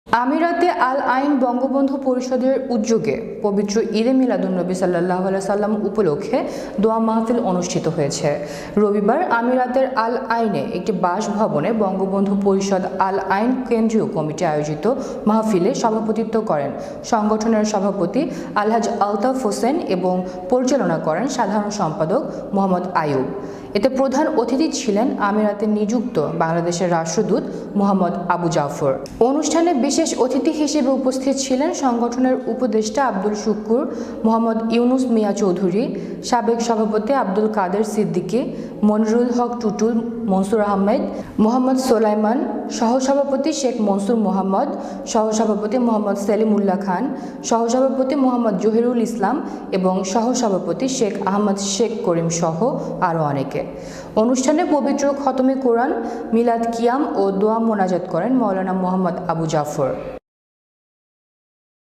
আমিরাতে আল আইন বঙ্গবন্ধু পরিষদের উদ্যোগে পবিত্র ঈদে মিলাদুন্নবী সাল্লাল্লাহু আলাইহি সাল্লাম উপলক্ষে দোয়া মাহফিল অনুষ্ঠিত হয়েছে। রবিবার আমিরাতের আল আইনে একটি বাসভবনে বঙ্গবন্ধু পরিষদ আল আইন কেন্দ্রীয় কমিটি আয়োজিত মাহফিলে সভাপতিত্ব করেন সংগঠনের সভাপতি আলহাজ আলতাফ হোসেন এবং পরিচালনা করেন সাধারণ সম্পাদক মোহাম্মদ আয়ুব। এতে প্রধান অতিথি ছিলেন আমিরাতে নিযুক্ত বাংলাদেশের রাষ্ট্রদূত মোহাম্মদ আবু জাফর। অনুষ্ঠানে বিশেষ অতিথি হিসেবে উপস্থিত ছিলেন সংগঠনের উপদেষ্টা আব্দুল শুকুর, মোহাম্মদ ইউনুস মিয়া চৌধুরী, সাবেক সভাপতি আব্দুল কাদের সিদ্দিকী, মনিরুল হক টুটুল, মনসুর আহমেদ, মোহাম্মদ সোলাইমান, সহসভাপতি শেখ মনসুর মোহাম্মদ, সহসভাপতি মোহাম্মদ সেলিমুল্লাহ খান, সহসভাপতি মোহাম্মদ জহিরুল ইসলাম এবং সহসভাপতি শেখ আহমদ শেখ করিম সহ আরও অনেকে। অনুষ্ঠানে পবিত্র খতমে কোরআন, মিলাদ কিয়াম ও দোয়া মোনাজাত করেন মাওলানা মোহাম্মদ আবু জাফর।